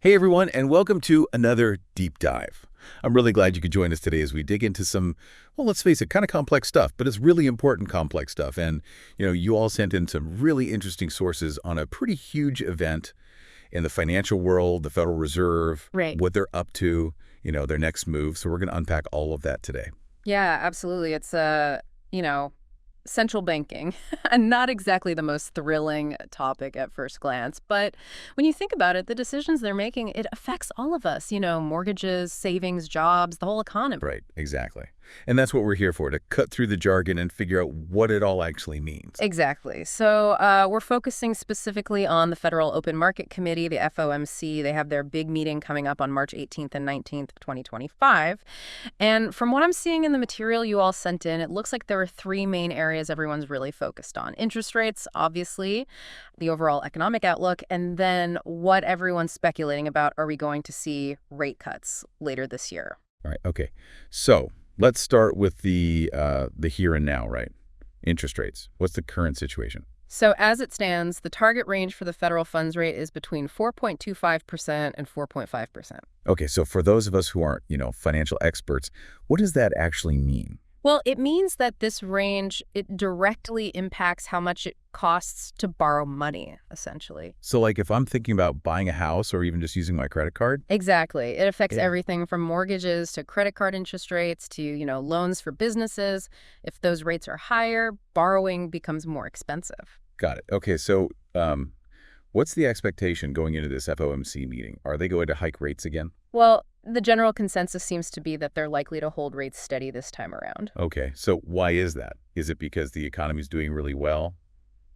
Hey everyone, and welcome to another deep dive. I'm really glad you could join us today as we dig into some, well, let's face it, kind of complex stuff, but it's really important complex stuff. And, you all sent in some really interesting sources on a pretty huge event in the financial world, the Federal Reserve, Right. what they're up to, their next move. So we're going to unpack all of that today. Yeah, absolutely. It's you know, central banking, and not exactly the most thrilling topic at first glance. But when you think about it, the decisions they're making, it affects all of us, mortgages, savings, jobs, the whole economy. Right, exactly. And that's what we're here for, to cut through the jargon and figure out what it all actually means. Exactly. So we're focusing specifically on the Federal Open Market Committee, the FOMC. They have their big meeting coming up on March 18th and 19th of 2025. And from what I'm seeing in the material you all sent in, it looks like there are three main areas everyone's really focused on. Interest rates, obviously, the overall economic outlook, and then what everyone's speculating about, are we going to see rate cuts later this year? All right, okay. So let's start with the here and now, right? Interest rates. What's the current situation? So as it stands, the target range for the federal funds rate is between 4.25% and 4.5%. Okay, so for those of us who aren't, financial experts, what does that actually mean? Well, it means that this range, it directly impacts how much it costs to borrow money, essentially. So like if I'm thinking about buying a house or even just using my credit card? Exactly. It affects Yeah. everything from mortgages to credit card interest rates to, loans for businesses. If those rates are higher, borrowing becomes more expensive. Got it. Okay, so what's the expectation going into this FOMC meeting? Are they going to hike rates again? Well, the general consensus seems to be that they're likely to hold rates steady this time around. Okay, so why is that? Is it because the economy's doing really well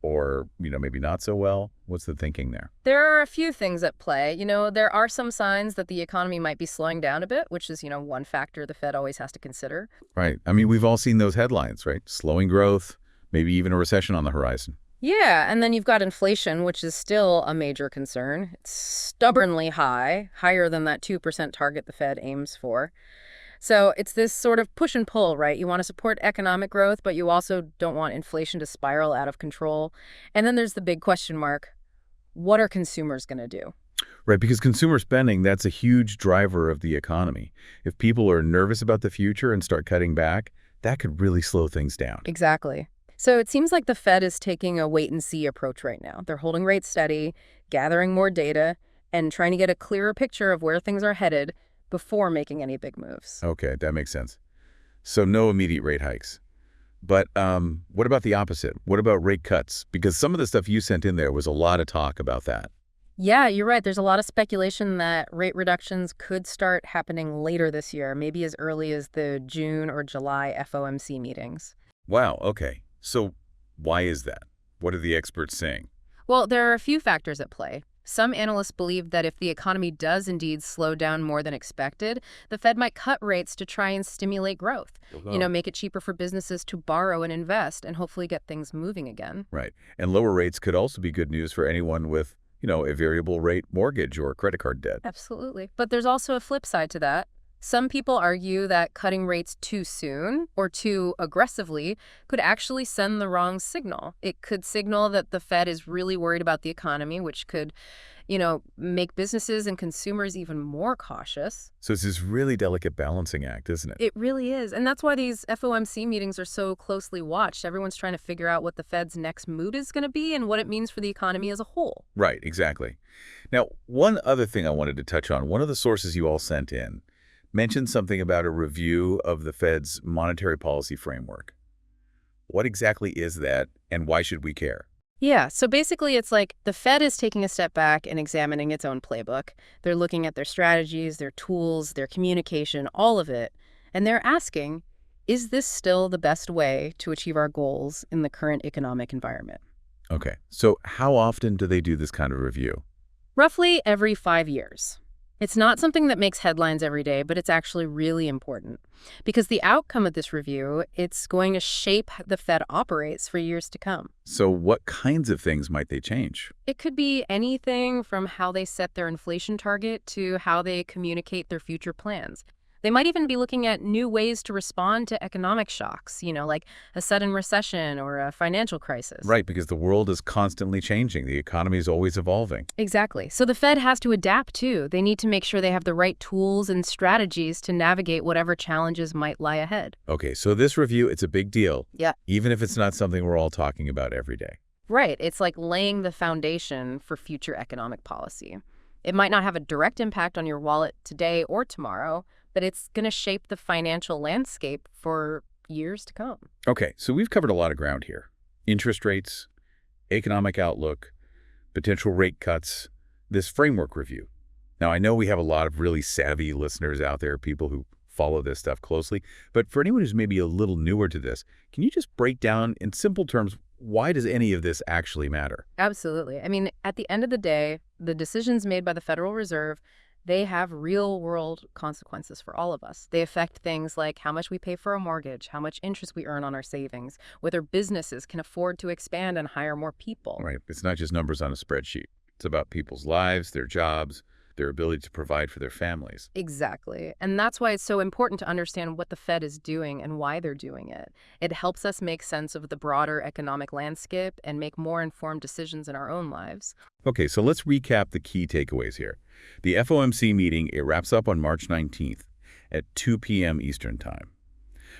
or, maybe not so well? What's the thinking there? There are a few things at play. There are some signs that the economy might be slowing down a bit, which is, one factor the Fed always has to consider. Right. I mean, we've all seen those headlines, right? Slowing growth, maybe even a recession on the horizon. Yeah, and then you've got inflation, which is still a major concern. It's stubbornly high, higher than that 2% target the Fed aims for. So it's this sort of push and pull, right? You want to support economic growth, but you also don't want inflation to spiral out of control. And then there's the big question mark. What are consumers going to do? Right, because consumer spending, that's a huge driver of the economy. If people are nervous about the future and start cutting back, that could really slow things down. Exactly. So it seems like the Fed is taking a wait-and-see approach right now. They're holding rates steady, gathering more data, and trying to get a clearer picture of where things are headed before making any big moves. Okay, that makes sense. So no immediate rate hikes. But what about the opposite? What about rate cuts? Because some of the stuff you sent in there was a lot of talk about that. Yeah, you're right. There's a lot of speculation that rate reductions could start happening later this year, maybe as early as the June or July FOMC meetings. Wow, okay. So why is that? What are the experts saying? Well, there are a few factors at play. Some analysts believe that if the economy does indeed slow down more than expected, the Fed might cut rates to try and stimulate growth. Make it cheaper for businesses to borrow and invest and hopefully get things moving again. Right. And lower rates could also be good news for anyone with, a variable rate mortgage or credit card debt. Absolutely. But there's also a flip side to that. Some people argue that cutting rates too soon or too aggressively could actually send the wrong signal. It could signal that the Fed is really worried about the economy, which could, make businesses and consumers even more cautious. So it's this really delicate balancing act, isn't it? It really is. And that's why these FOMC meetings are so closely watched. Everyone's trying to figure out what the Fed's next mood is going to be and what it means for the economy as a whole. Right, exactly. Now, one other thing I wanted to touch on, one of the sources you all sent in mentioned something about a review of the Fed's monetary policy framework. What exactly is that, and why should we care? Yeah, so basically it's like the Fed is taking a step back and examining its own playbook. They're looking at their strategies, their tools, their communication, all of it. And they're asking, is this still the best way to achieve our goals in the current economic environment? Okay, so how often do they do this kind of review? Roughly every 5 years. It's not something that makes headlines every day, but it's actually really important. Because the outcome of this review, it's going to shape how the Fed operates for years to come. So what kinds of things might they change? It could be anything from how they set their inflation target to how they communicate their future plans. They might even be looking at new ways to respond to economic shocks, like a sudden recession or a financial crisis. Right, because the world is constantly changing. The economy is always evolving. Exactly. So the Fed has to adapt, too. They need to make sure they have the right tools and strategies to navigate whatever challenges might lie ahead. Okay, so this review, it's a big deal, Yeah. even if it's not something we're all talking about every day. Right. It's like laying the foundation for future economic policy. It might not have a direct impact on your wallet today or tomorrow, but it's going to shape the financial landscape for years to come. Okay, so we've covered a lot of ground here. Interest rates, economic outlook, potential rate cuts, this framework review. Now, I know we have a lot of really savvy listeners out there, people who follow this stuff closely, but for anyone who's maybe a little newer to this, can you just break down in simple terms, why does any of this actually matter? Absolutely. I mean, at the end of the day, the decisions made by the Federal Reserve, they have real-world consequences for all of us. They affect things like how much we pay for a mortgage, how much interest we earn on our savings, whether businesses can afford to expand and hire more people. Right, it's not just numbers on a spreadsheet. It's about people's lives, their jobs, their ability to provide for their families. Exactly. And that's why it's so important to understand what the Fed is doing and why they're doing it. It helps us make sense of the broader economic landscape and make more informed decisions in our own lives. Okay, so let's recap the key takeaways here. The FOMC meeting, it wraps up on March 19th at 2 p.m. Eastern Time.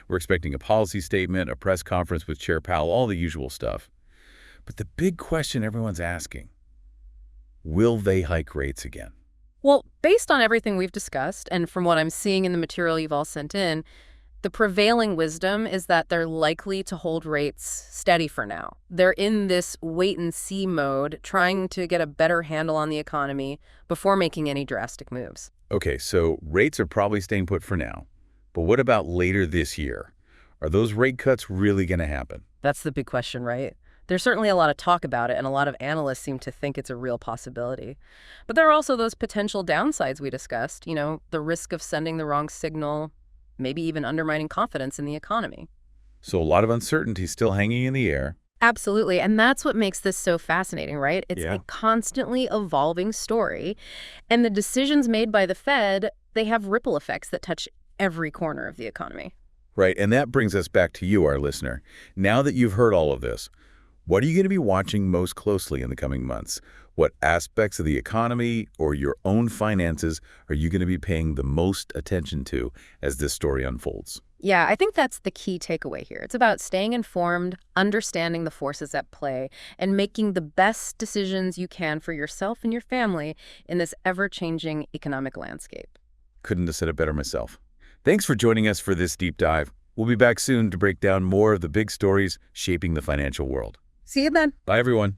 We're expecting a policy statement, a press conference with Chair Powell, all the usual stuff. But the big question everyone's asking, will they hike rates again? Well, based on everything we've discussed, and from what I'm seeing in the material you've all sent in, the prevailing wisdom is that they're likely to hold rates steady for now. They're in this wait-and-see mode, trying to get a better handle on the economy before making any drastic moves. Okay, so rates are probably staying put for now. But what about later this year? Are those rate cuts really going to happen? That's the big question, right? There's certainly a lot of talk about it, and a lot of analysts seem to think it's a real possibility. But there are also those potential downsides we discussed, the risk of sending the wrong signal, maybe even undermining confidence in the economy. So a lot of uncertainty still hanging in the air. Absolutely, and that's what makes this so fascinating, right? It's Yeah. a constantly evolving story, and the decisions made by the Fed, they have ripple effects that touch every corner of the economy. Right, and that brings us back to you, our listener. Now that you've heard all of this, what are you going to be watching most closely in the coming months? What aspects of the economy or your own finances are you going to be paying the most attention to as this story unfolds? Yeah, I think that's the key takeaway here. It's about staying informed, understanding the forces at play, and making the best decisions you can for yourself and your family in this ever-changing economic landscape. Couldn't have said it better myself. Thanks for joining us for this deep dive. We'll be back soon to break down more of the big stories shaping the financial world. See you then. Bye, everyone.